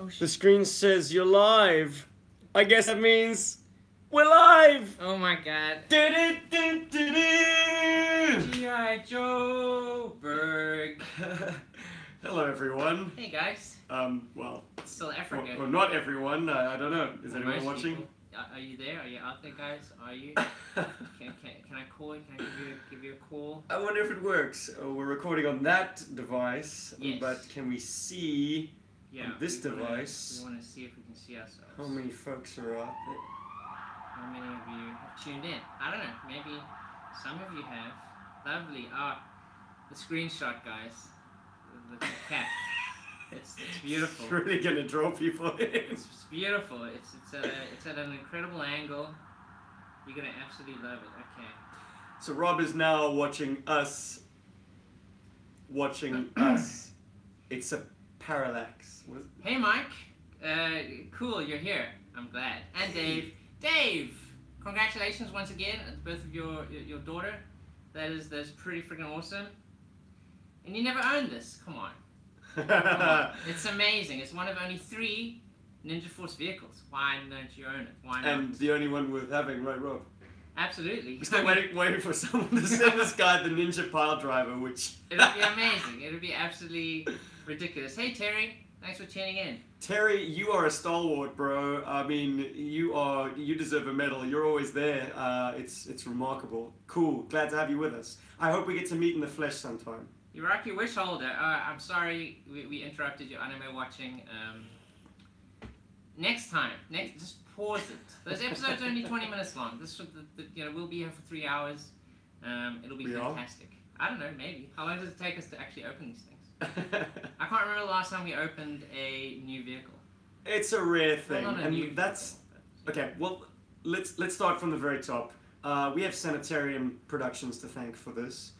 Oh shit. The screen says you're live. I guess that means we're live. Oh my god. G.I. Joburg. Hello, everyone. Hey guys. Well, It's still Africa. well, not everyone. I don't know. Is anyone Most watching? people. Are you there? Are you out there, guys? Are you? Can I call you? Can I give you a call? I wonder if it works. We're recording on that device, Yes. but can we see Yeah. on this device? We want to see if we can see ourselves. How many folks are out there? How many of you have tuned in? I don't know. Maybe some of you have. Lovely. The screenshot, guys. The cat. It's beautiful. It's really gonna draw people in. It's beautiful. It's at an incredible angle. You're gonna absolutely love it. Okay. So Rob is now watching us. It's a parallax. Hey, Mike. Cool, you're here. I'm glad. And Dave. Dave! Congratulations once again at the birth of your daughter. That's pretty freaking awesome. And you never owned this. Come on. Come on. It's amazing. It's one of only 3 Ninja Force vehicles. Why don't you own it? Why not? And the only one worth having, right, Rob? Absolutely. We're still waiting for someone to send this guy the Ninja Pile Driver, which... It'll be amazing. It'll be absolutely ridiculous. Hey, Terry. Thanks for tuning in. Terry, you are a stalwart, bro. I mean, you deserve a medal. You're always there. It's remarkable. Cool. Glad to have you with us. I hope we get to meet in the flesh sometime. Iraqi wish holder. I'm sorry we interrupted your anime watching. Next time, just pause it. Those episodes are only 20 minutes long. This should, we'll be here for 3 hours. It'll be fantastic. I don't know, maybe. How long does it take us to actually open these things? I can't remember the last time we opened a new vehicle. It's a rare thing, Well, not a and new that's vehicle, okay. Well, let's start from the very top. We have Sanitarium Productions to thank for this.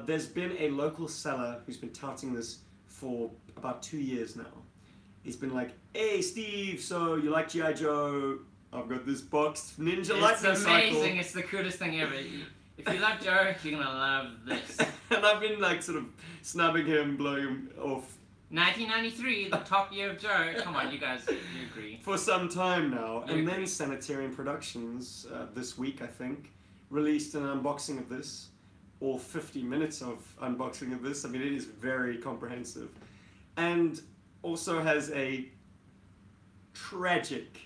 There's been a local seller who's been touting this for about 2 years now. He's been like, "Hey, Steve, so you like G.I. Joe? I've got this boxed Ninja Lightning It's Cycle." amazing. It's the coolest thing ever. If you love Joe, you're gonna love this. And I've been like sort of snubbing him, blowing him off 1993, the top year of Joe. Come on, you guys, you agree. for some time now. You And agree. then Sanitarium Productions, this week I think, released an unboxing of this, or 50 minutes of unboxing of this. I mean, it is very comprehensive. And also has a tragic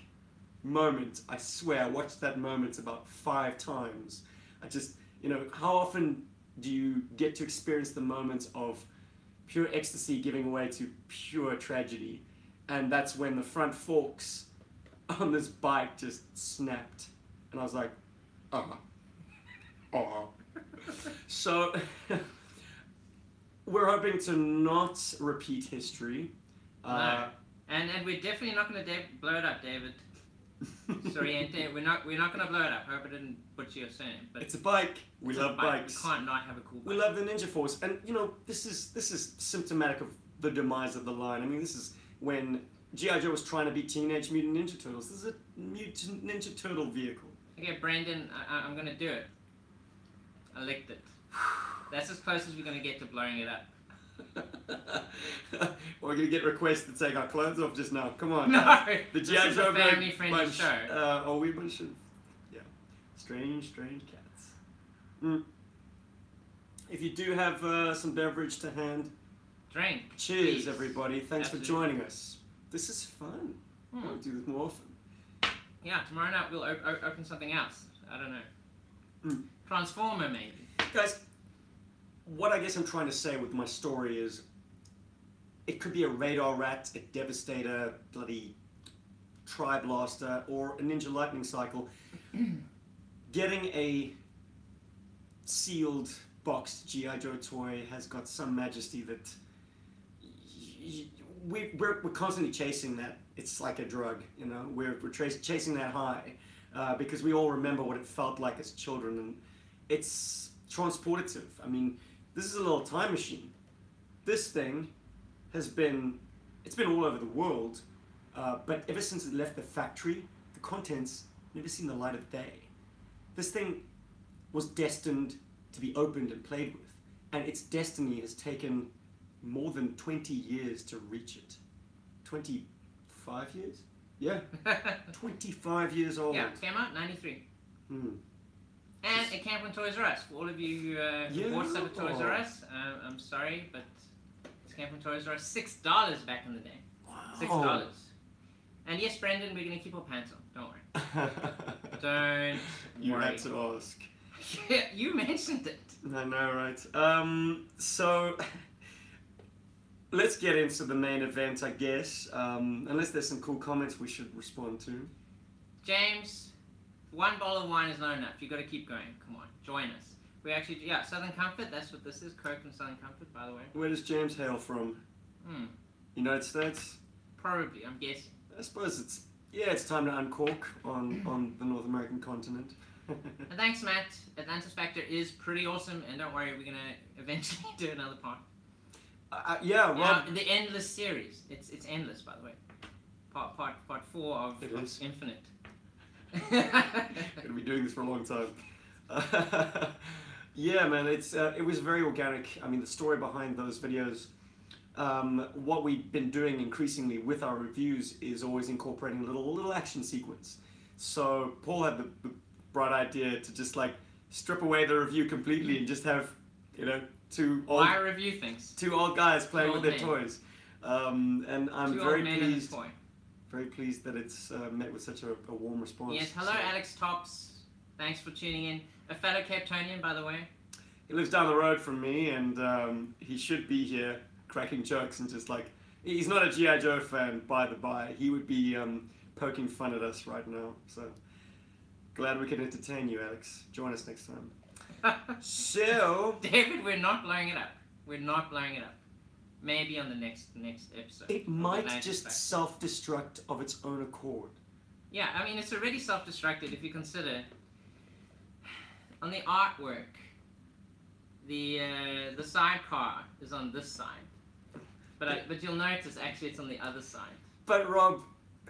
moment. I swear, I watched that moment about 5 times. I just, how often do you get to experience the moments of pure ecstasy giving way to pure tragedy? And that's when the front forks on this bike just snapped. And I was like, oh. So, we're hoping to not repeat history. No. And we're definitely not going to blow it up, David. Sorry, we're not going to blow it up. I hope I didn't butcher your surname. But It's a bike. We love bikes. We can't not have a cool bike. We love the Ninja Force, and this is symptomatic of the demise of the line. I mean, this is when G.I. Joe was trying to be Teenage Mutant Ninja Turtles. This is a Mutant Ninja Turtle vehicle. Okay, Brandon, I'm going to do it. I licked it. That's as close as we're going to get to blowing it up. We're gonna get requests to take our clothes off just now. Come on. No, the this G.I. is Joe a family-friendly bunch. show. Are we a bunch of strange cats? If you do have some beverage to hand, Drink. cheers, please. everybody. Thanks Absolutely. for joining us. This is fun. We'll do this more often. Yeah, tomorrow night we'll open something else. I don't know. Transformer, maybe. Guys, what I guess I'm trying to say with my story is it could be a Radar Rat, a Devastator, bloody Tri-Blaster, or a Ninja Lightning Cycle. Getting a sealed, boxed G.I. Joe toy has got some majesty that we're constantly chasing that. It's like a drug, We're chasing that high because we all remember what it felt like as children, and it's transportative. I mean, this is a little time machine. This thing it's been all over the world, but ever since it left the factory, the contents never seen the light of day. This thing was destined to be opened and played with, and its destiny has taken more than 20 years to reach it. 20 25 years? Yeah. 25 years old. Yeah, it came out 93. Hmm. And it came from Toys R Us. For all of you who bought stuff at Toys R Us, I'm sorry, but it came from Toys R Us. $6 back in the day. Wow. $6. And yes, Brendan, we're going to keep our pants on. Don't worry. Don't You worry. had to ask. Yeah, you mentioned it. I know, right? So let's get into the main event, I guess. Unless there's some cool comments we should respond to. James, one bottle of wine is not enough. You got to keep going. Come on, join us. We actually, yeah, Southern Comfort. That's what this is. Coke and Southern Comfort, by the way. Where does James hail from? United States? Probably, I'm guessing. I suppose it's time to uncork on the North American continent. And thanks, Matt. Atlantis Factor is pretty awesome, and don't worry, we're gonna eventually do another part. Yeah, Rob. The endless series. It's endless, by the way. Part 4 of Infinite. Gonna be doing this for a long time. Yeah, man, it was very organic. I mean, the story behind those videos. What we've been doing increasingly with our reviews is always incorporating a little action sequence. So Paul had the bright idea to just like strip away the review completely and just have, two old guys playing with their toys. And I'm very pleased that it's met with such a warm response. Yes, hello Alex Tops. Thanks for tuning in. A fellow Capetonian, by the way. He lives down the road from me, and he should be here cracking jokes and just like, he's not a G.I. Joe fan, by the by. He would be poking fun at us right now. So glad we could entertain you, Alex. Join us next time. So, David, we're not blowing it up. We're not blowing it up. Maybe on the next episode. It might just self-destruct of its own accord. Yeah, I mean, it's already self-destructed if you consider on the artwork, the sidecar is on this side, but you'll notice actually it's on the other side. But Rob,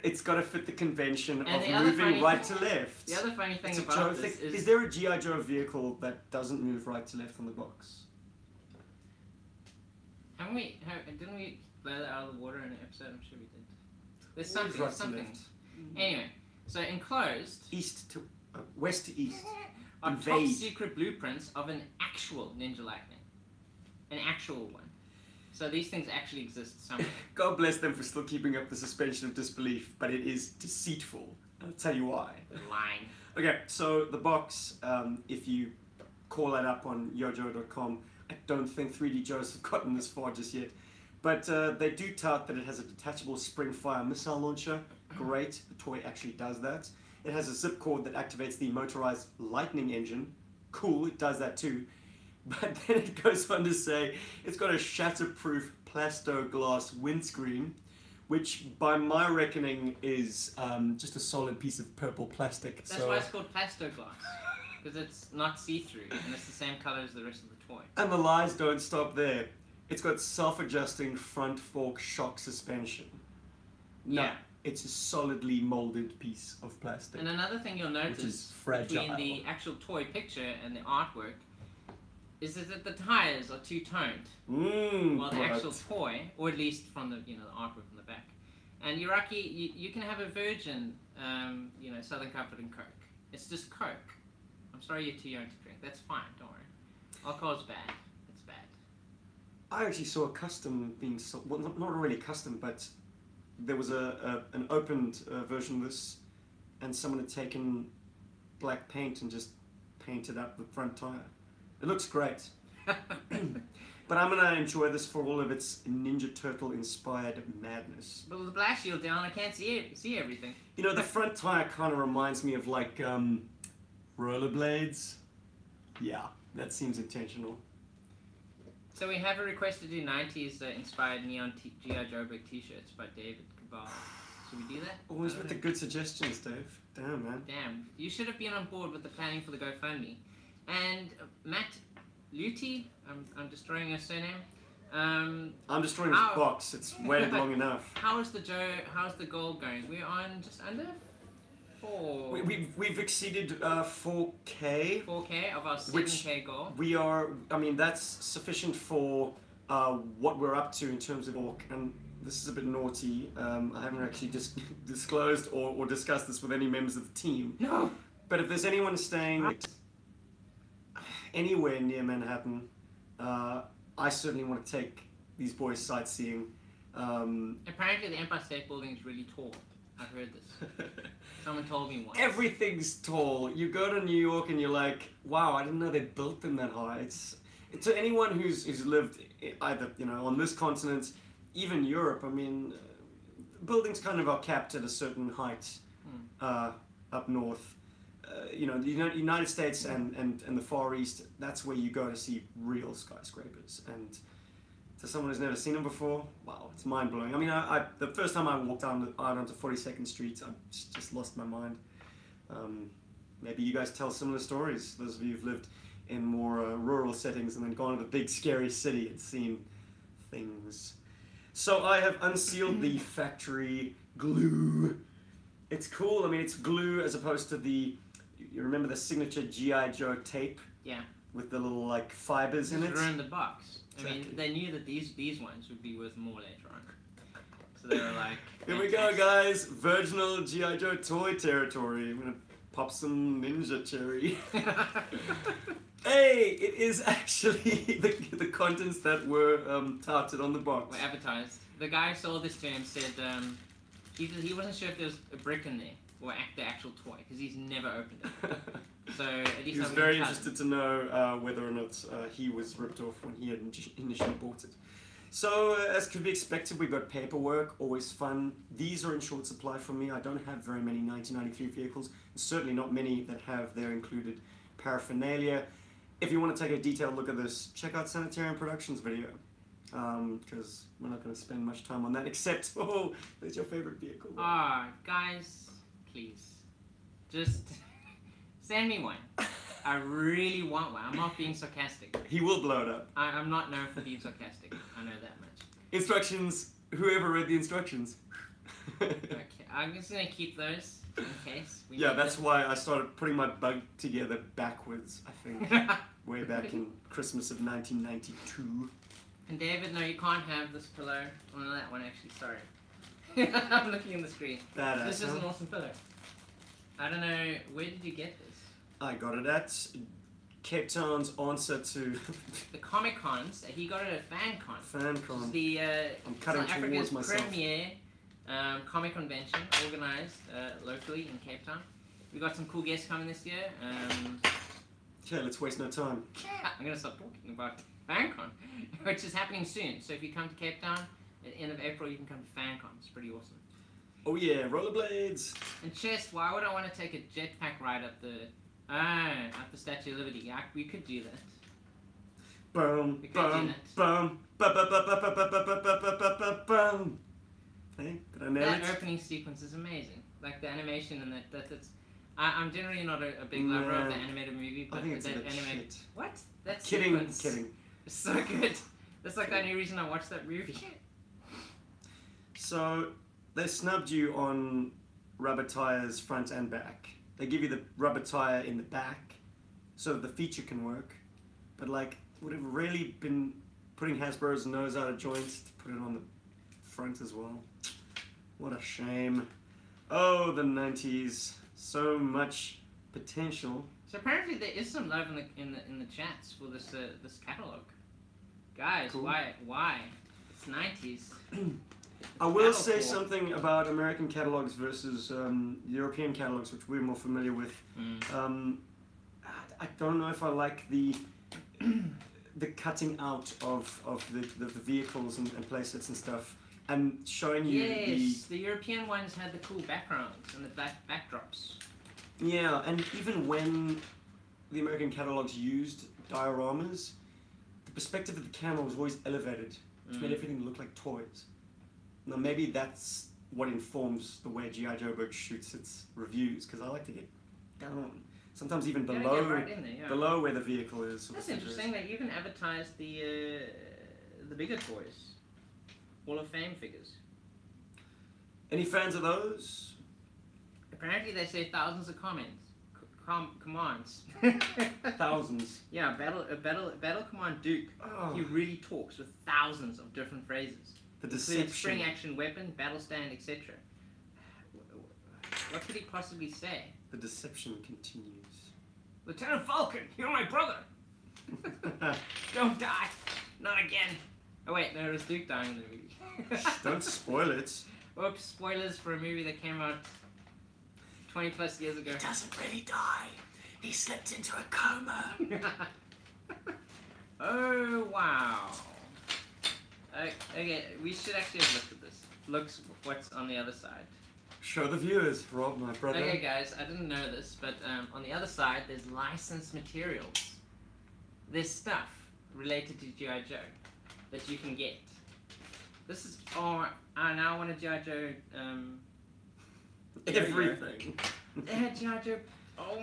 it's got to fit the convention of moving right to left. The other funny thing about this is there a G.I. Joe vehicle that doesn't move right to left on the box? Didn't we blow that out of the water in an episode? I'm sure we did. There's something. Anyway, so enclosed west to east. are top secret blueprints of an actual Ninja Lightning. An actual one. So these things actually exist somewhere. God bless them for still keeping up the suspension of disbelief, but it is deceitful. I'll tell you why. They're lying. Okay, so the box, if you call that up on yojo.com, I don't think 3D Joes have gotten this far just yet. But they do tout that it has a detachable spring-fire missile launcher. Great, the toy actually does that. It has a zip cord that activates the motorized lightning engine. Cool, it does that too. But then it goes on to say it's got a shatterproof plastoglass windscreen, which by my reckoning is just a solid piece of purple plastic. That's why it's called plastoglass. Because it's not see-through and it's the same color as the rest of the toy. And the lies don't stop there. It's got self-adjusting front fork shock suspension. No, yeah. It's a solidly molded piece of plastic. And another thing you'll notice between the actual toy picture and the artwork is that the tires are two-toned. While the actual toy, or at least from the the artwork on the back. And you're lucky, you can have a virgin Southern Comfort and Coke. It's just Coke. I'm sorry you're too young to drink. That's fine, don't worry. Alcohol's bad. It's bad. I actually saw a custom being sold. Well, not really custom, but there was an opened version of this, and someone had taken black paint and just painted up the front tire. It looks great. But I'm going to enjoy this for all of its Ninja Turtle inspired madness. But with the blast shield down, I can't see everything. The front tire kind of reminds me of like rollerblades. Yeah, that seems intentional. So we have a request to do 90s inspired neon G.I. Joburg t-shirts by David Cabal. Should we do that? Always with the good suggestions, Dave. Damn, man. Damn. You should have been on board with the planning for the GoFundMe. And Matt Luty, I'm destroying your surname. I'm destroying this box. It's waited long enough. How's the goal going? We're on just under 4. We've exceeded 4K. 4K of our 7K goal. We are. I mean, that's sufficient for what we're up to in terms of this is a bit naughty. I haven't actually just disclosed or discussed this with any members of the team. No. But if there's anyone staying anywhere near Manhattan, I certainly want to take these boys sightseeing. Apparently, the Empire State Building is really tall. I've heard this. Someone told me once. Everything's tall. You go to New York and you're like, wow, I didn't know they built them that high. It's to anyone who's lived either on this continent, even Europe. I mean, buildings kind of are capped at a certain height up north. The United States and the Far East. That's where you go to see real skyscrapers. And to someone who's never seen them before, wow, it's mind blowing. I mean, the first time I walked out onto 42nd Street, I just lost my mind. Maybe you guys tell similar stories. Those of you who've lived in more rural settings and then gone to the big scary city and seen things. So I have unsealed the factory glue. It's cool. I mean, it's glue as opposed to you remember the signature G.I. Joe tape? Yeah. With the little like fibers in it. Ruined the box. Exactly. I mean, they knew that these ones would be worth more later on. So they were like, here we go, guys. Virginal G.I. Joe toy territory. I'm gonna pop some Ninja Cherry. Hey, it is actually the contents that were touted on the box. Were advertised. The guy who sold this to him said he wasn't sure if there was a brick in there or the actual toy because he's never opened it. So at least he was very interested to know whether or not he was ripped off when he had initially bought it. So as could be expected, we've got paperwork, always fun. These are in short supply for me. I don't have very many 1993 vehicles, certainly not many that have their included paraphernalia. If you want to take a detailed look at this, check out Sanitarium Productions video, because we're not going to spend much time on that, except, oh, there's your favorite vehicle. Ah, guys, please, just send me one. I really want one. I'm not being sarcastic. He will blow it up. I'm not known for being sarcastic. I know that much. Instructions. Whoever read the instructions? Okay, I'm just going to keep those in case. Yeah, that's why I started putting my bug together backwards, I think. Way back in Christmas of 1992. And David, no, you can't have this pillow. Oh, no, that one actually, sorry. I'm looking at the screen. This is an awesome pillow. I don't know, where did you get this? I got it at Cape Town's answer to... the Comic Cons. He got it at FanCon. FanCon. The I'm cutting South towards Africa's myself. premier comic convention organised locally in Cape Town. We got some cool guests coming this year. Okay, let's waste no time. I'm going to stop talking about FanCon, which is happening soon. So if you come to Cape Town at the end of April, you can come to FanCon. It's pretty awesome. Oh yeah, rollerblades. And Chest, why would I want to take a jetpack ride up the Statue of Liberty? Yeah, we could do that. Boom, boom, boom, boom. Hey, did I nail it? That opening sequence is amazing. Like the animation and that's. I'm generally not a big lover of the animated movie, but I think it's that a bit animated. shit. What? That's Kidding. It's so good. That's like the only reason I watched that movie. So they snubbed you on rubber tires front and back. They give you the rubber tire in the back so that the feature can work. But like, would have really been putting Hasbro's nose out of joint to put it on the front as well. What a shame. Oh, the 90s. So much potential. So apparently there is some love in the chats for this catalog. Guys, cool. Why? It's 90s. I will say something about American catalogs versus European catalogs, which we're more familiar with. I don't know if I like the cutting out of the vehicles and playsets and stuff, and showing you the European ones had the cool backgrounds and the backdrops. Yeah, and even when the American catalogs used dioramas, the perspective of the camera was always elevated, which made everything look like toys. Now maybe that's what informs the way G.I. Joburg shoots its reviews, because I like to get down, sometimes even below below where the vehicle is. That's interesting. They even advertised the bigger toys, Hall of Fame figures. Any fans of those? Apparently, they say thousands of comments, commands. Thousands. Yeah, Battle Command Duke. Oh. He really talks with thousands of different phrases. The includes deception. spring action weapon, battle stand, etc. What could he possibly say? The deception continues. Lieutenant Falcon, you're my brother. Don't die. Not again. Oh wait, no, it was Luke dying in the movie. Don't spoil it. Oops, spoilers for a movie that came out 20 plus years ago. He doesn't really die. He slipped into a coma. Oh, wow. Okay, we should actually have looked at this. Looks what's on the other side. Show the viewers, Rob, my brother. Okay, guys, I didn't know this, but on the other side, there's licensed materials. There's stuff related to G.I. Joe that you can get. This is, oh, I now want a G.I. Joe, Everything. They had G.I. Joe, oh.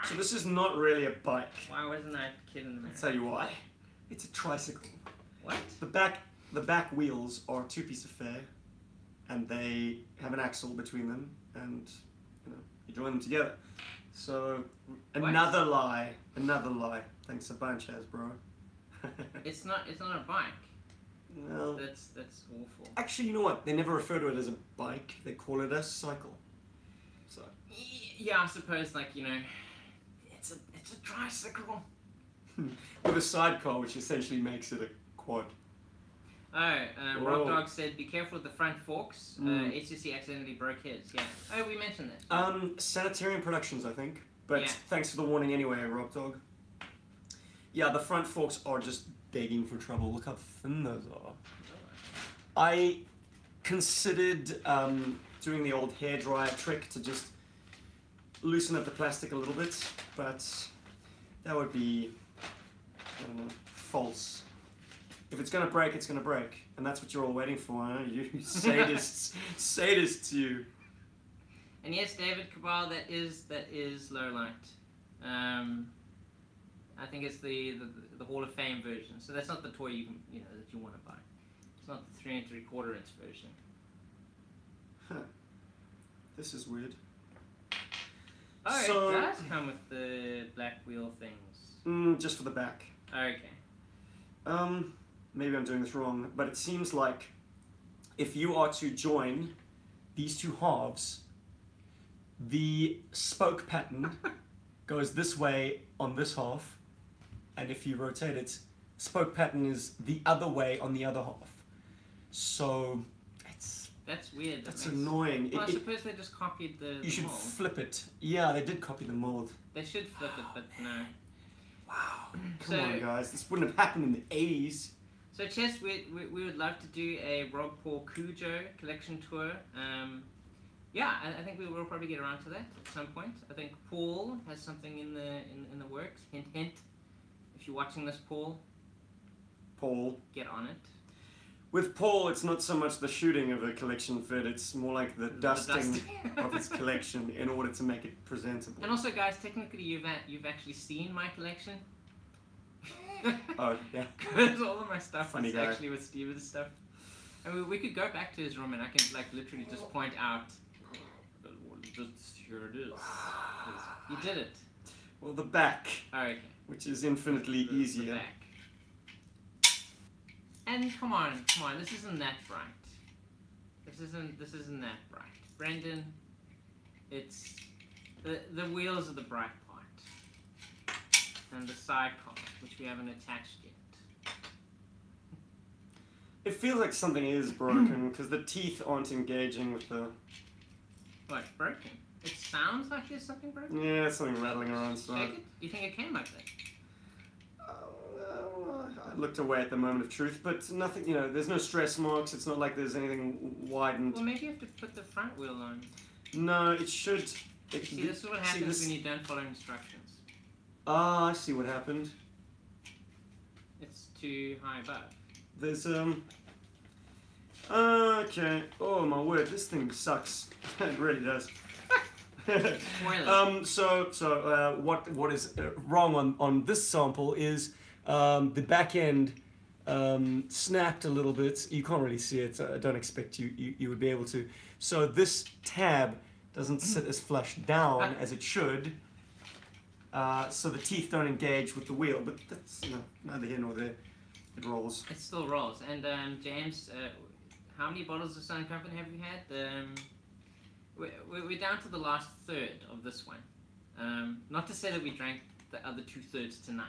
So this is not really a bike. Why wasn't I a kid in the I'll mirror? tell you why. It's a tricycle. What? The back wheels are two pieces of fare, and they have an axle between them, and you join them together. So another lie. Thanks a bunch, Hasbro. It's not a bike. Well, That's awful. actually, you know what? They never refer to it as a bike. They call it a cycle. So Yeah, I suppose, like, it's a tricycle. with a sidecar, which essentially makes it a quad. Oh, Whoa. Rock Dog said, be careful with the front forks. HCC accidentally broke his. Yeah. Oh, we mentioned that. Sanitarium Productions, I think. But Yeah. thanks for the warning anyway, Rob Dog. Yeah, the front forks are just begging for trouble. Look how thin those are. I considered doing the old hairdryer trick to just loosen up the plastic a little bit, but that would be, I don't know, false. If it's gonna break, it's gonna break, and that's what you're all waiting for, huh? You sadists, sadists, you. And yes, David Cabal, that is low light. I think it's the Hall of Fame version. So that's not the toy you can, that you want to buy. It's not the 3 3/4 inch version. Huh. This is weird. Oh, So- it does come with the black wheel things. Just for the back. Okay. Maybe I'm doing this wrong, but it seems like if you are to join these two halves, the spoke pattern goes this way on this half, and if you rotate it, spoke pattern is the other way on the other half. So That's weird. that's annoying. Well, I suppose they just copied the You should mold. flip it. Yeah, they did copy the mold. They should flip it, but no. Wow. Come So- on, guys. This wouldn't have happened in the 80s. So, Chess, we would love to do a Rob Paul Cujo collection tour. Yeah, I think we will probably get around to that at some point. I think Paul has something in the works. Hint, hint. If you're watching this, Paul, get on it. With Paul, it's not so much the shooting of a collection fit, it's more like the dusting of his collection in order to make it presentable. And also, guys, technically, you've actually seen my collection. Oh, yeah. Because all of my stuff Funny is guy. actually with Steven's stuff. And we could go back to his room and I can literally just point out. Just here it is. You did it. Well, the back, Oh, okay. which is infinitely The easier. back. And come on, this isn't that bright. This isn't that bright. Brendan, it's the wheels are the bright part. And the side part, which we haven't attached yet. It feels like something is broken because the teeth aren't engaging with the. What, broken? It sounds like there's something broken. Yeah, something rattling around. So. Shake it? You think it came like that? I looked away at the moment of truth, but nothing. There's no stress marks. It's not like there's anything widened. Well, maybe you have to put the front wheel on. No, it should. See, this is what happens when you don't follow instructions. Ah, I see what happened. It's too high above. There's Okay. Oh my word, this thing sucks. It really does. What is wrong on this sample is the back end snapped a little bit. You can't really see it. I don't expect you would be able to. So this tab doesn't sit as flush down as it should. So the teeth don't engage with the wheel, but that's neither here nor there. It rolls. It still rolls. And James, how many bottles of Southern Company have we had? We're down to the last third of this one. Not to say that we drank the other 2/3 tonight,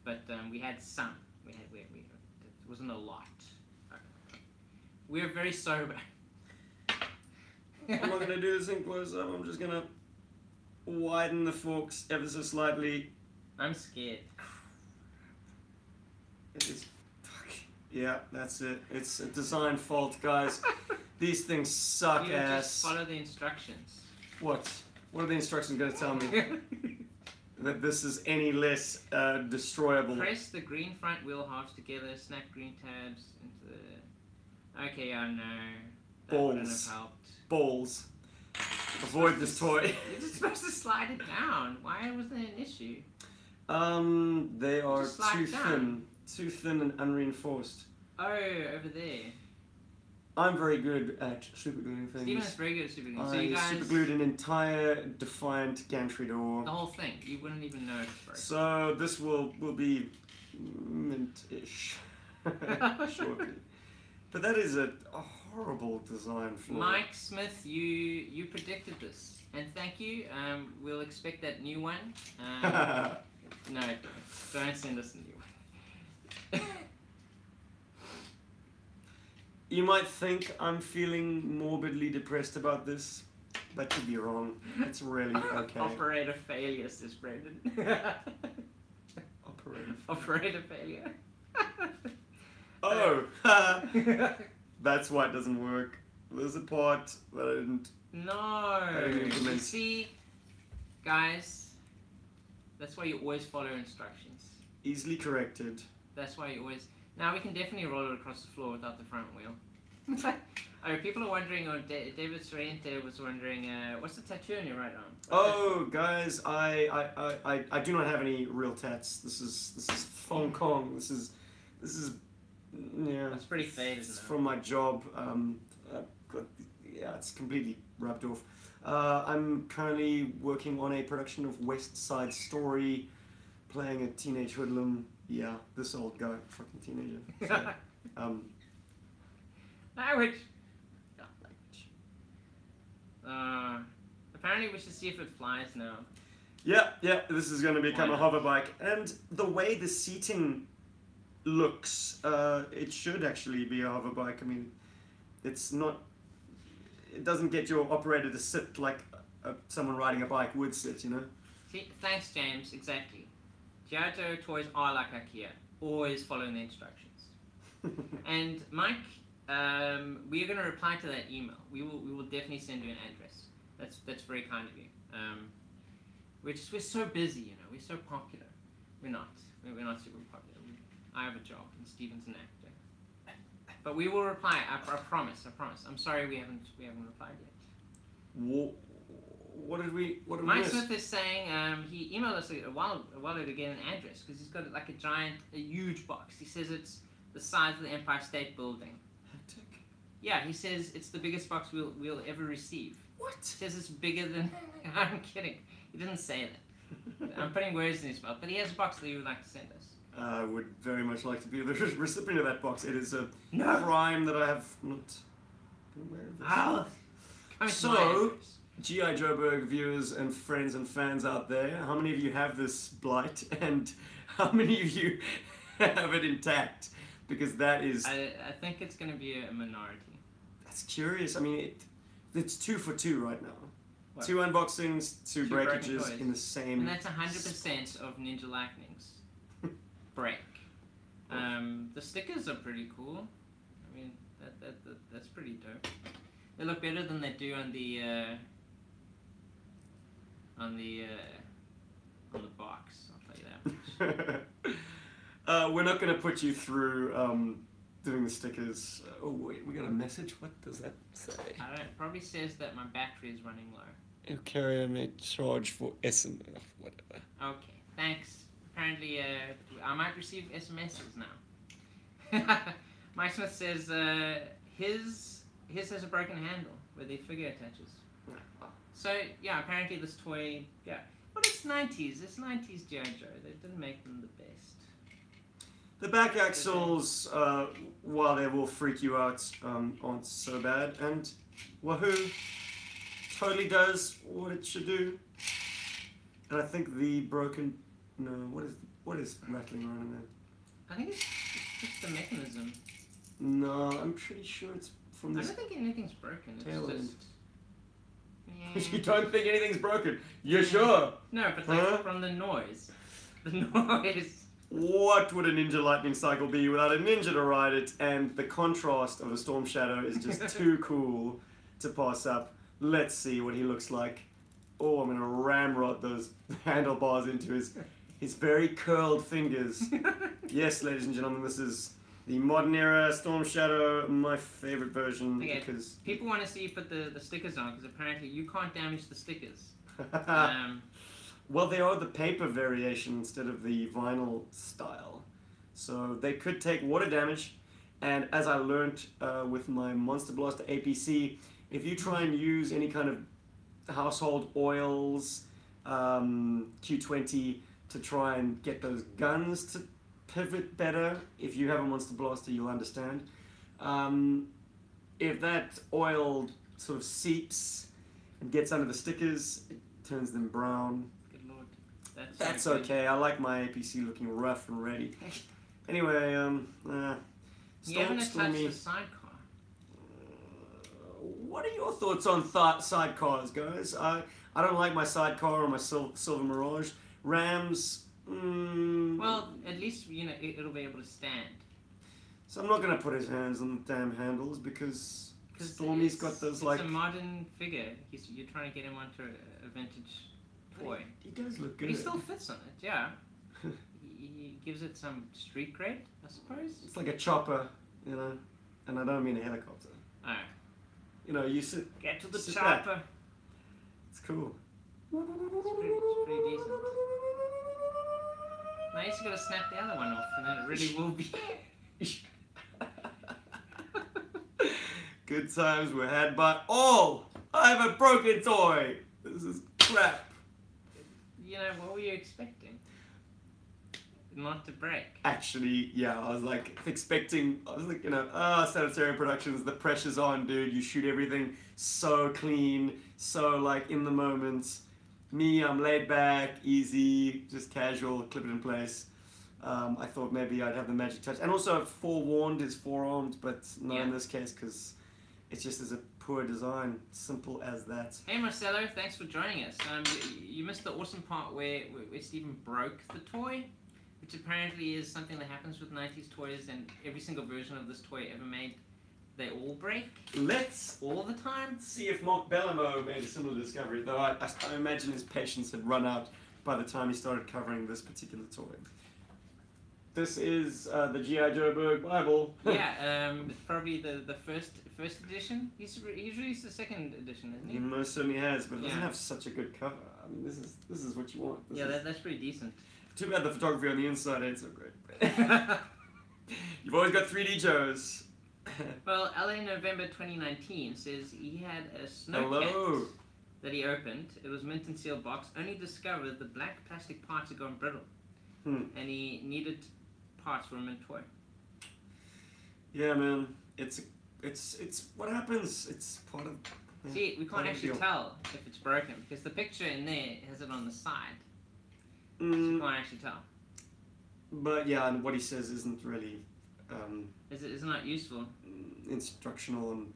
but we had some. It wasn't a lot. We're very sober. I'm not going to do this in close up. I'm just going to widen the forks ever so slightly. I'm scared. Yeah, that's it. It's a design fault, guys. These things suck ass. Just follow the instructions. What? What are the instructions going to tell me? That this is any less destroyable. Press the green front wheel halves together, snap green tabs into the... Okay, I know. That wouldn't have helped. Balls. Avoid this toy. You're just supposed to slide it down. Why was there an issue? They are too thin. Too thin and unreinforced. Oh, over there. I'm very good at supergluing things. Steven is very good at supergluing. So I you guys... superglued an entire Defiant gantry door. The whole thing. You wouldn't even know it's broken. So this will be mint-ish shortly. But that is a horrible design flaw. Mike Smith, you predicted this, and thank you. We'll expect that new one. No, don't send us a new one. You might think I'm feeling morbidly depressed about this, but you'd be wrong. It's really okay. Operator failure, says Brendan. Operator failure. Oh! That's why it doesn't work. There's a part that I didn't... No! You see, guys, that's why you always follow instructions. Easily corrected. That's why you always... Now we can definitely roll it across the floor without the front wheel. Oh, people are wondering, or David Sorrente was wondering, what's the tattoo on your right arm? Oh, guys, I do not have any real tats. This is Hong Kong. This is yeah. It's pretty faded. It's from my job. Yeah, it's completely rubbed off. I'm currently working on a production of West Side Story, playing a teenage hoodlum. Yeah, this old guy, fucking teenager. So, language. Apparently we should see if it flies now. Yeah, this is going to become a hover bike. And the way the seating looks, it should actually be a hover bike. I mean, it's not... It doesn't get your operator to sit like someone riding a bike would sit, you know? See, thanks, James. Exactly. G.I. Joe toys are like IKEA, always following the instructions. And Mike, we are going to reply to that email. We will definitely send you an address. That's very kind of you. We're so busy, you know. We're so popular. We're not super popular. I have a job, and Steven's an actor. But we will reply. I promise. I'm sorry we haven't replied yet. What did we Mike miss? Smith is saying he emailed us a while ago to get an address because he's got like a huge box. He says it's the size of the Empire State Building. Hectic. Yeah, he says it's the biggest box we'll ever receive. What? He says it's bigger than... I'm kidding. He didn't say that. I'm putting words in his mouth, but he has a box that he would like to send us. I would very much like to be the recipient of that box. It is a crime that I have not been aware of this. So, G.I. Joburg viewers and friends and fans out there, how many of you have this blight and how many of you have it intact? Because that is... I think it's going to be a minority. That's curious. I mean, it's 2 for 2 right now. What? 2 unboxings, 2 breakages in the same... And that's 100% of Ninja Lightning's break. The stickers are pretty cool. I mean, that's pretty dope. They look better than they do on the box. I'll tell you that much. We're not going to put you through doing the stickers. Oh wait, we got a message. What does that say? I don't know. It probably says that my battery is running low. You carrier may charge for SMS, whatever. Okay, thanks. Apparently, I might receive SMSs now. Mike Smith says his has a broken handle where the figure attaches. So yeah, apparently this toy, yeah. But it's 90s. It's 90s G.I. Joe. They didn't make them the best. The back axles, while they will freak you out, aren't so bad. And wahoo, totally does what it should do. And I think the broken, no, what is rattling around in there? I think it's just the mechanism. No, I'm pretty sure it's from I this. don't think anything's broken. It's tail end. just. Yeah. You don't think anything's broken? You sure? No, but like from the noise. The noise. What would a Ninja Lightning Cycle be without a ninja to ride it? And the contrast of a Storm Shadow is just too cool to pass up. Let's see what he looks like. Oh, I'm gonna ramrod those handlebars into his very curled fingers. Yes, ladies and gentlemen, this is the modern era Storm Shadow, my favorite version, because people want to see you put the stickers on, because apparently you can't damage the stickers. Well, they are the paper variation instead of the vinyl style, so they could take water damage. And as I learned with my Monster Blaster APC, if you try and use any kind of household oils, Q20, to try and get those guns to pivot better, if you have a Monster Blaster, you'll understand. If that oil sort of seeps and gets under the stickers, it turns them brown. Good lord. That's okay. I like my APC looking rough and ready. Anyway, you haven't touched the sidecar. What are your thoughts on sidecars, guys? I don't like my sidecar or my Silver Mirage. Rams. Well, at least you know it'll be able to stand. So I'm not gonna put his hands on the damn handles because Stormy's got those like. It's a modern figure. You're trying to get him onto a vintage toy. He does look good. But he still fits on it, yeah. he gives it some street cred, I suppose. It's like a chopper, you know, and I don't mean a helicopter. Oh. You know, you sit. Get to the sit chopper. back. It's cool. It's pretty decent. Now you just gotta snap the other one off, and then it really will be. Good times were had by all. I have a broken toy. This is crap. You know, what were you expecting? Not to break. Actually, yeah, I was like, you know, Sanitarium Productions, the pressure's on, dude. You shoot everything so clean, so like in the moment. Me, I'm laid back, easy, just casual, clip it in place. I thought maybe I'd have the magic touch. And also, forewarned is forearmed, but not in this case, because it's just as a poor design. Simple as that. Hey Marcelo, thanks for joining us. You missed the awesome part where Stephen broke the toy, which apparently is something that happens with 90s toys, and every single version of this toy ever made, they all break. Let's all the time. See if Mark Bellamo made a similar discovery, though I imagine his patience had run out by the time he started covering this particular toy. This is the G.I. Joburg Bible. Yeah, probably the first edition. He's released the second edition, hasn't he? He most certainly has, but it doesn't have such a good cover. I mean, this is what you want. That's pretty decent. Too bad the photography on the inside ain't so great. You've always got 3D Joes. Well, LA November 2019 says he had a snowcat that he opened. It was mint and sealed box. Only discovered the black plastic parts had gone brittle, and he needed parts for a mint toy. Yeah, man, it's what happens. It's part of. Yeah, see, we can't actually tell if it's broken because the picture in there has it on the side. So you can't actually tell. But yeah, and what he says isn't really. It's not useful. Instructional, and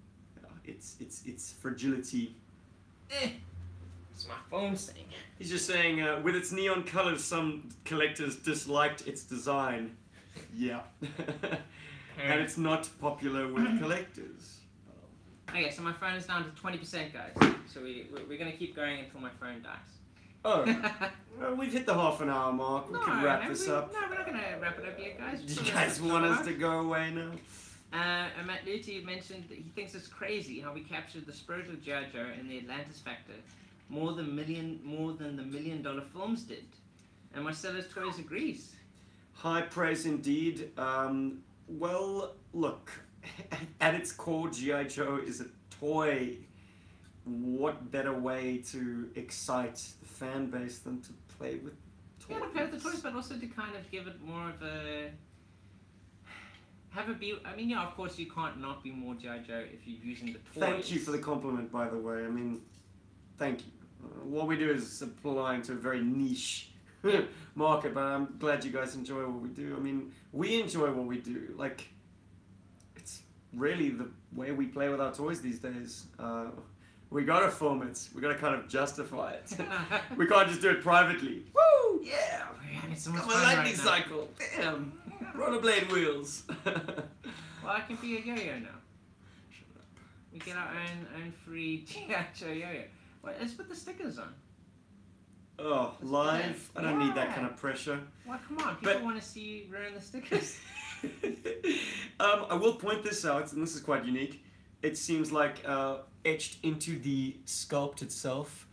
it's fragility. It's my phone saying. He's just saying, with its neon colors, some collectors disliked its design. Yeah. And it's not popular with collectors. Okay, so my phone is down to 20%, guys. So we're gonna keep going until my phone dies. Oh, well, we've hit the half-an-hour mark. We can wrap this up. No, we're not going to wrap it up yet, guys. Do you guys want us to go away now? Matt Luty mentioned that he thinks it's crazy how we captured the spirit of G.I. Joe and the Atlantis Factor more than the $1 million films did. And Marcellus Toys agrees. High praise indeed. Well, look, at its core, G.I. Joe is a toy. What better way to excite the fan base than to play with toys? Yeah, to play with the toys, but also to kind of give it more of a have a be. I mean, yeah, of course you can't not be more G.I. Joe if you're using the toys. Thank you for the compliment, by the way. I mean, thank you. What we do is applying to a very niche market, but I'm glad you guys enjoy what we do. I mean, we enjoy what we do. Like, it's really the way we play with our toys these days. We gotta film it. We gotta kind of justify it. We can't just do it privately. Woo! Yeah! We're having so much Got my fun lightning right now. cycle. Damn! Rollerblade wheels. Well, I can be a yo-yo now. We get our own free G.I. Joe yo-yo. Well, let's put the stickers on. Oh, live? I don't need that kind of pressure. Well, come on. People want to see you ruin the stickers. I will point this out, and this is quite unique. It seems like etched into the sculpt itself,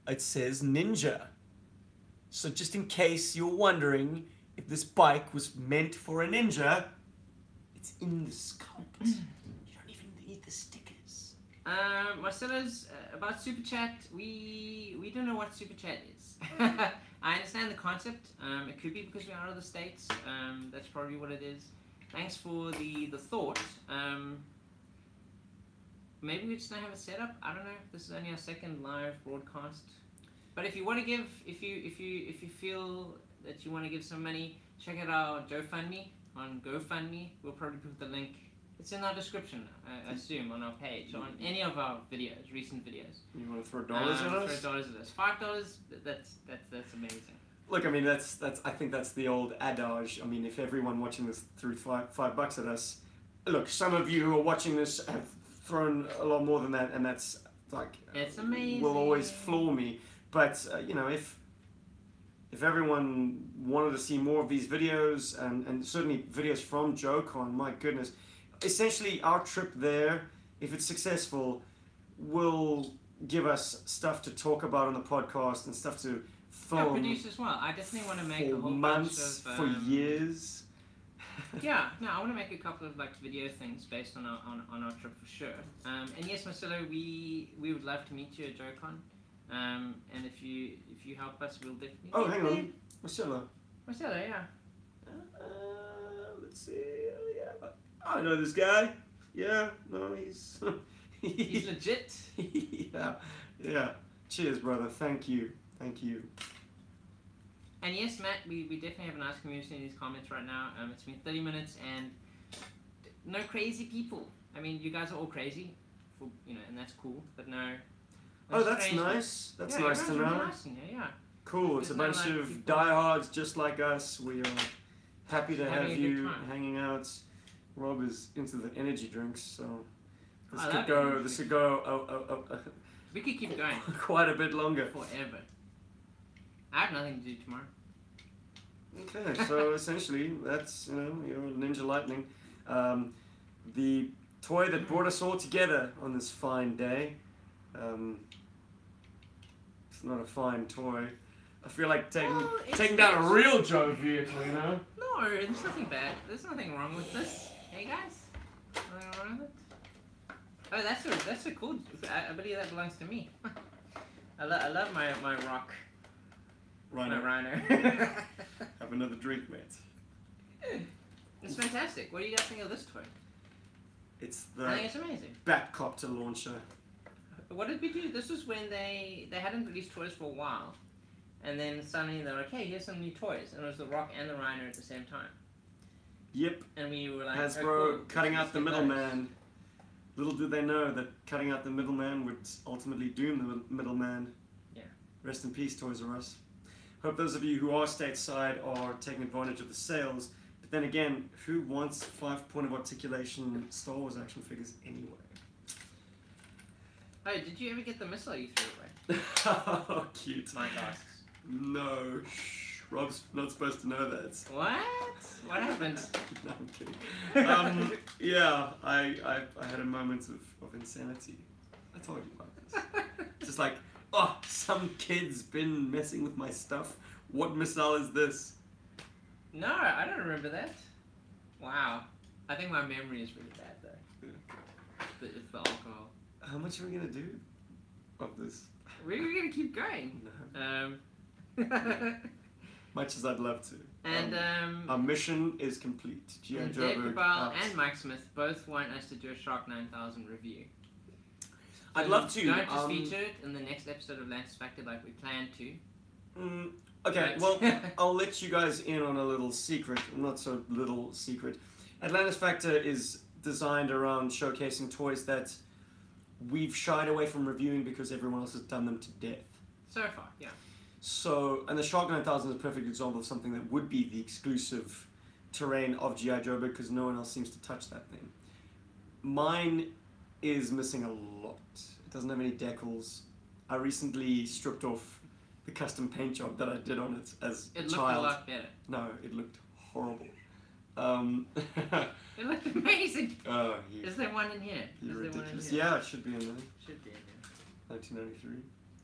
it says Ninja. So just in case you're wondering if this bike was meant for a ninja, it's in the sculpt. You don't even need the stickers. Marcelo's about Super Chat. We don't know what Super Chat is. I understand the concept. It could be because we're out of the States. That's probably what it is. Thanks for the thought. Maybe we just don't have a setup. I don't know. This is only our second live broadcast. But if you want to give, if you feel that you want to give some money, check out our GoFundMe on GoFundMe. We'll probably put the link. It's in our description, I assume, on our page, on any of our videos, recent videos. You want to throw dollars at us? Throw dollars at us. $5. That's amazing. Look, I mean, that's. I think that's the old adage. I mean, if everyone watching this threw $5 at us, look, some of you who are watching this have thrown a lot more than that, and that's like. It's amazing. Will always floor me, but you know, if everyone wanted to see more of these videos and certainly videos from JoeCon, my goodness, essentially our trip there, if it's successful, will give us stuff to talk about on the podcast and stuff to film. Produce as well. I definitely want to make for a whole months, bunch of, for years. Yeah, no, I want to make a couple of like video things based on our trip for sure. And yes, Marcelo, we would love to meet you at JoeCon. And if you help us, we'll definitely. Oh, hang on, Marcelo. Marcelo, yeah. Let's see. Yeah, I know this guy. Yeah, no, he's He's legit. yeah. Cheers, brother. Thank you. And yes, Matt, we definitely have a nice community in these comments right now. It's been 30 minutes and no crazy people. I mean, you guys are all crazy, and that's cool. But no. Oh, that's nice. That's nice to know. Really nice in here, yeah. Cool. It's a bunch of diehards just like us. We are happy to have you hanging out. Rob is into the energy drinks, so this could go. We could keep going quite a bit longer. Forever. I have nothing to do tomorrow. Okay, so essentially that's your Ninja Lightning, the toy that brought us all together on this fine day. It's not a fine toy. I feel like taking down a real Joe vehicle, you know? No, there's nothing bad. There's nothing wrong with this. Hey guys, nothing wrong with it. Oh, that's a cool. I believe that belongs to me. I love my rock. Rhino. My rhino. Have another drink, mate. It's fantastic. What do you guys think of this toy? It's I think it's amazing. Batcopter launcher. What did we do? This was when they hadn't released toys for a while, and then suddenly they're like, "Hey, here's some new toys," and it was the Rock and the Rhino at the same time. Yep. And we were like, Hasbro "Oh, cool. cutting out the middleman. Little did they know that cutting out the middleman would ultimately doom the middleman. Yeah. Rest in peace, Toys R Us. Hope those of you who are stateside are taking advantage of the sales. But then again, who wants 5-point of articulation Star Wars action figures anyway? Oh, did you ever get the missile you threw away? Oh, cute. My gosh. No, shh. Rob's not supposed to know that. What? What happened? No, I'm kidding. Yeah, I had a moment of insanity. I told you about this. Just like, oh, some kid's been messing with my stuff. What missile is this? No, I don't remember that. Wow. I think my memory is really bad though. Yeah. It's the alcohol. How much are we gonna do of this? We're gonna keep going. No. Much as I'd love to. And our mission is complete. G.I. Dave Joburg Cabral out. and Mike Smith both want us to do a Shark 9000 review. I'd love to. Don't just feature it in the next episode of Lance Factor like we planned to. Okay, well, I'll let you guys in on a little secret, not so little secret. Atlantis Factor is designed around showcasing toys that we've shied away from reviewing because everyone else has done them to death. So far, yeah. So, and the Shark 9000 is a perfect example of something that would be the exclusive terrain of G.I. Joburg because no one else seems to touch that thing. Mine is missing a lot. It doesn't have any decals. I recently stripped off the custom paint job that I did on it as a child. It looked a lot better. No, it looked horrible. It looked amazing. Oh, yeah. Is there one in here? You're ridiculous. Yeah, it should be in there. Should be in there. 1993,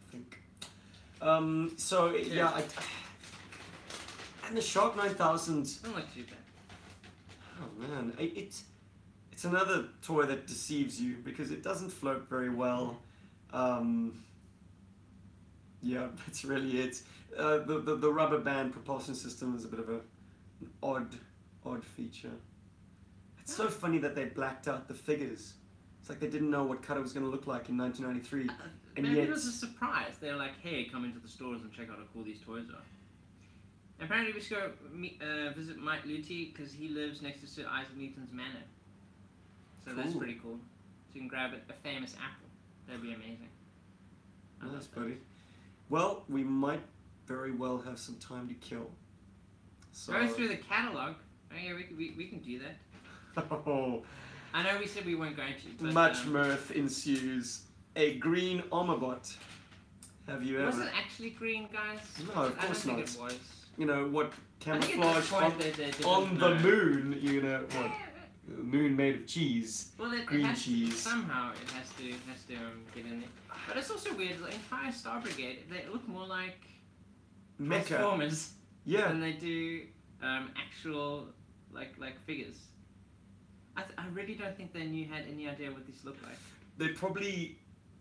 I think. So yeah, and the Shark 9000. Doesn't look too bad. Oh man, it's another toy that deceives you because it doesn't float very well. Yeah, that's really it. The rubber band propulsion system is a bit of an odd feature. It's so funny that they blacked out the figures. It's like they didn't know what Cutter was going to look like in 1993. And maybe yet it was a surprise. They were like, hey, come into the stores and check out how cool these toys are. Apparently we should go visit Mike Luty because he lives next to Sir Isaac Newton's manor. So that's pretty cool. So you can grab a famous apple. That'd be amazing. Nice, buddy. Well, we might very well have some time to kill. So go through the catalogue. Oh yeah, we can do that. Oh, I know we said we weren't going to. But, much mirth ensues. A green Omabot. Have you ever? Was it actually green, guys? No, of course not. I don't think it was. You know what? Camouflage on the know. moon. You know what? Moon made of cheese. Well, green cheese. Somehow it has to get in there. But it's also weird. The entire Star Brigade, they look more like Mecha. Transformers. Yeah. Than they do actual like figures. I really don't think they had any idea what these look like. They probably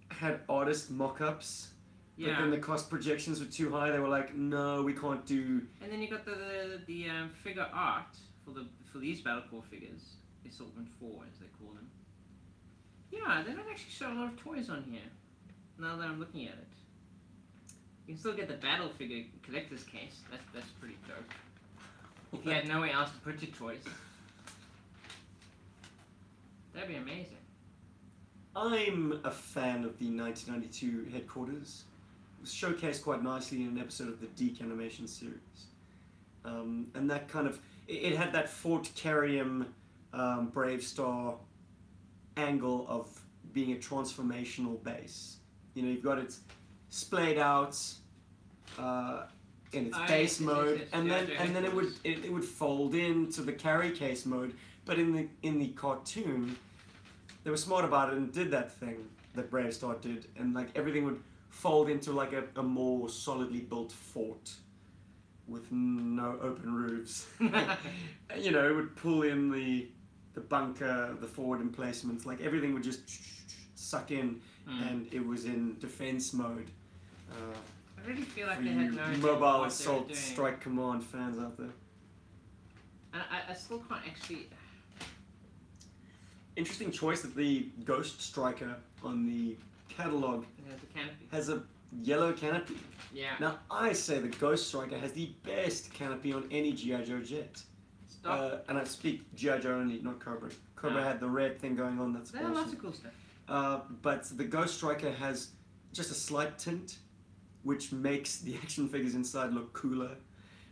had artist mock-ups. Yeah. But then the cost projections were too high. They were like, no, we can't do. And then you got the figure art for these Battlecore figures. Assortment 4, as they call them. Yeah, they don't actually show a lot of toys on here. Now that I'm looking at it, you can still get the battle figure collector's case. That's pretty dope. If you had nowhere else to put your toys, that'd be amazing. I'm a fan of the 1992 headquarters. It was showcased quite nicely in an episode of the Deke animation series, and that kind of it had that Fort Carrium Brave Star angle of being a transformational base. You know, you've got it splayed out in its base mode, and then it would fold into the carry case mode. But in the cartoon, they were smart about it and did that thing that Brave Star did, and like everything would fold into like a more solidly built fort with no open roofs. You know, it would pull in the bunker, the forward emplacements, like everything would just suck in, and it was in defense mode. I really feel like they had no idea Mobile what Assault they were doing. Strike Command fans out there. And I still can't actually. Interesting choice that the Ghost Striker on the catalogue has a yellow canopy. Yeah. Now I say the Ghost Striker has the best canopy on any G.I. Joe jet. And I speak G.I. Joe only, not Cobra. Cobra had the red thing going on. That's awesome. awesome. Lots of cool stuff. But the Ghost Striker has just a slight tint, which makes the action figures inside look cooler,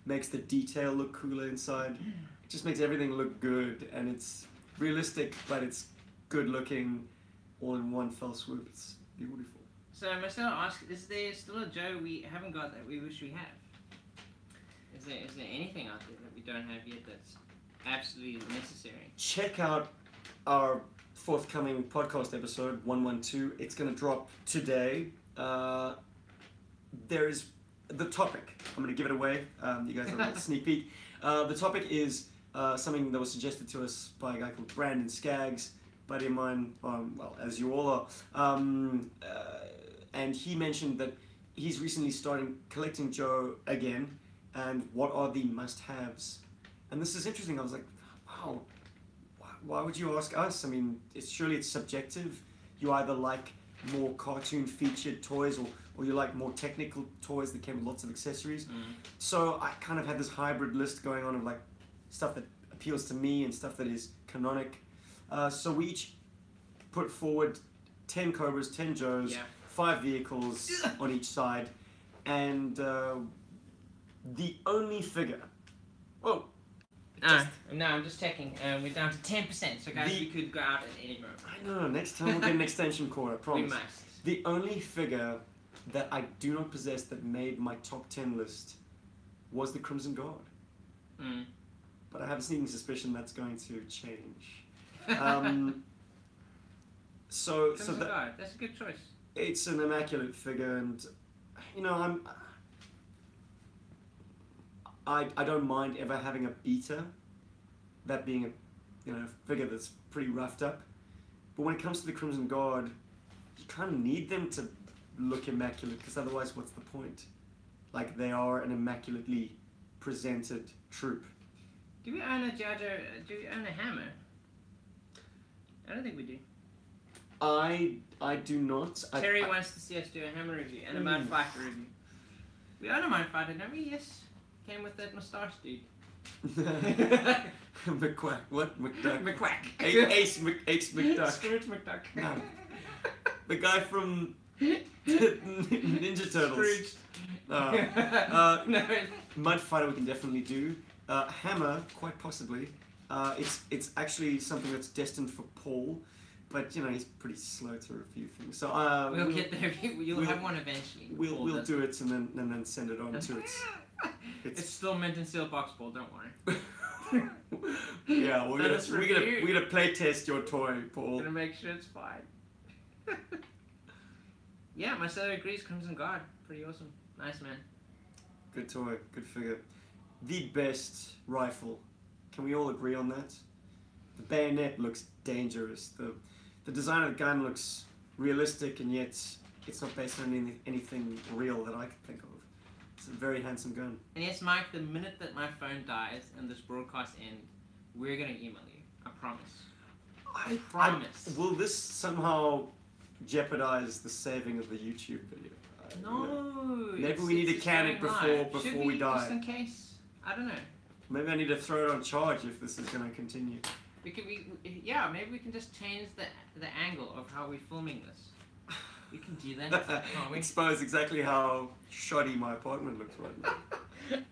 makes the detail look cooler inside. It just makes everything look good, and it's realistic, but it's good looking, all in one fell swoop. It's beautiful. So Marcelo asked, is there still a Joe we haven't got that we wish we had? Is there anything out there that we don't have yet that's absolutely necessary? Check out our forthcoming podcast episode 112. It's going to drop today. There's the topic. I'm going to give it away. You guys have a sneak peek. The topic is something that was suggested to us by a guy called Brandon Skaggs, buddy of mine, well, as you all are. And he mentioned that he's recently starting collecting Joe again, and what are the must-haves. And this is interesting. I was like, wow, why would you ask us? I mean, surely it's subjective. You either like more cartoon featured toys, or you like more technical toys that came with lots of accessories. So I kind of had this hybrid list going on of like stuff that appeals to me and stuff that is canonic. So we each put forward 10 Cobras, 10 Joes, 5 vehicles on each side, and the only figure. Oh. No, I'm just checking. We're down to 10%, so guys, we could go out at any moment. I know, next time we'll get an extension cord, I promise. We must. The only figure that I do not possess that made my top 10 list was the Crimson Guard. But I have a sneaking suspicion that's going to change. So that's a good choice. It's an immaculate figure, and you know, I don't mind ever having a beta, that being a figure that's pretty roughed up. But when it comes to the Crimson Guard, you kind of need them to look immaculate, because otherwise, what's the point? Like, they are an immaculately presented troop. Do we own a Jar Jar? Do we own a hammer? I don't think we do. I do not. Terry wants to see us do a hammer review and a Mud Fighter review. We own a Mud Fighter, don't we? Yes. Came with that moustache dude. McQuack. What? McDuck. McQuack. Ace McDuck. Scrooge McDuck. No. The guy from Ninja Turtles. Scrooge. No. Mud Fighter we can definitely do. Hammer, quite possibly. It's actually something that's destined for Paul, but you know he's pretty slow to review things. So we'll get there. You'll have one eventually. We'll do it and then send it on to its. It's still mint and sealed box ball. Don't worry. Yeah, we're gonna play test your toy, Paul. We're gonna make sure it's fine. Yeah, Marcelo agrees. Crimson Guard, pretty awesome. Nice man. Good toy, good figure. The best rifle. Can we all agree on that? The bayonet looks dangerous. The design of the gun looks realistic, and yet it's not based on anything real that I can think of. It's a very handsome gun. And yes, Mike, the minute that my phone dies and this broadcast ends, we're going to email you. I promise. I promise. Will this somehow jeopardize the saving of the YouTube video? No. Maybe we need to can it before we die. Just in case? I don't know. Maybe I need to throw it on charge if this is going to continue. Yeah, maybe we can just change the angle of how we're filming this. We can do that, can't we? Expose exactly how shoddy my apartment looks right now.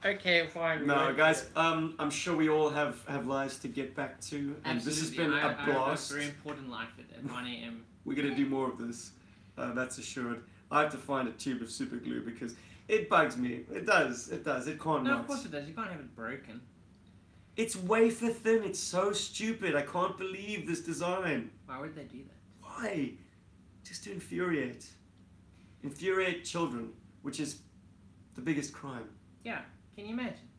Okay, fine. No, guys, I'm sure we all have lives to get back to, and Absolutely. This has been a blast. I have a very important life at 1 a.m. We're going to do more of this, that's assured. I have to find a tube of super glue because it bugs me. It does. It can't No, not. of course it does. You can't have it broken. It's wafer thin. It's so stupid. I can't believe this design. Why would they do that? Why? Just to infuriate. Infuriate children, which is the biggest crime. Yeah, can you imagine?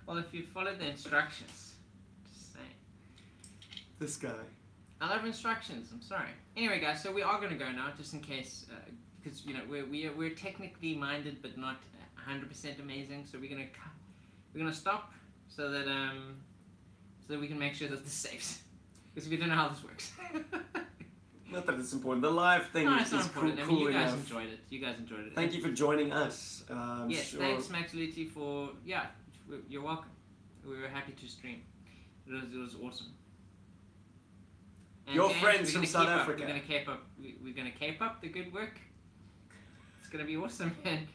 Well, if you followed the instructions. Just saying. This guy. I love instructions, I'm sorry. Anyway guys, so we are going to go now, just in case, because you know, we're technically minded but not 100% amazing, so we're going to stop so that we can make sure that this saves. Because we don't know how this works. Not that it's important. The live thing no, it's not is important. cool, I mean, you guys enough. enjoyed it. You guys enjoyed it. Thank you for joining us. Yes, sure. thanks Max Lutti for, yeah, you're welcome. We were happy to stream. It was awesome. And Your James, friends from South Africa. We're gonna cape up the good work. It's gonna be awesome, man.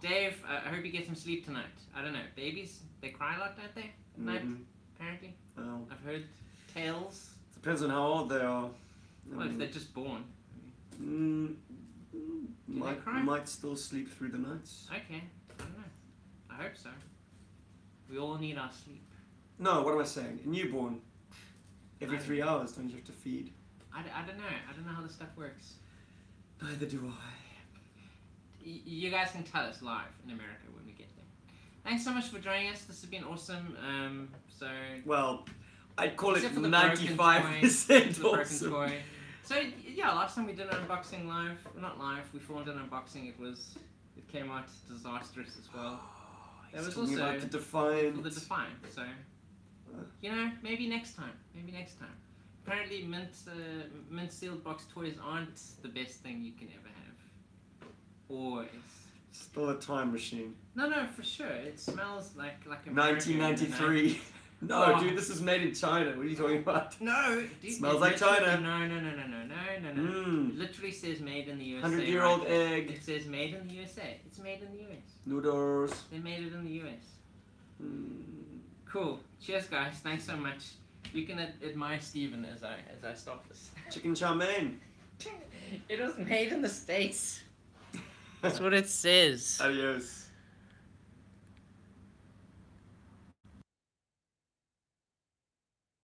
Dave, I hope you get some sleep tonight. I don't know, babies, they cry a lot, don't they? At night, apparently. Well, I've heard tales. Depends on how old they are. Well, if they're just born. Might still sleep through the nights. Okay, I don't know. I hope so. We all need our sleep. No, what am I saying? A newborn. Every 3 hours, don't you have to feed? I don't know. I don't know how this stuff works. Neither do I. You guys can tell us live in America when we get there. Thanks so much for joining us. This has been awesome. Well, I'd call it except for the 95% broken awesome. toy. So yeah, last time we did an unboxing live. Not live. We filmed an unboxing. It came out disastrous as well. That was talking also about the Defiant. for the Defiant. So, you know, maybe next time. Maybe next time. Apparently, mint sealed box toys aren't the best thing you can ever have. Always. Still a time machine. No, for sure. It smells like American, 1993. No, Oh. dude, this is made in China. What are you talking about? No, dude, Smells it like China. No. It literally says made in the USA. 100-year-old right? egg. It says made in the USA. It's made in the US. Noodles. They made it in the US. Mm. Cool. Cheers, guys. Thanks so much. You can admire Steven as I stop this. Chicken chow mein. It was made in the States. That's what it says. Adios.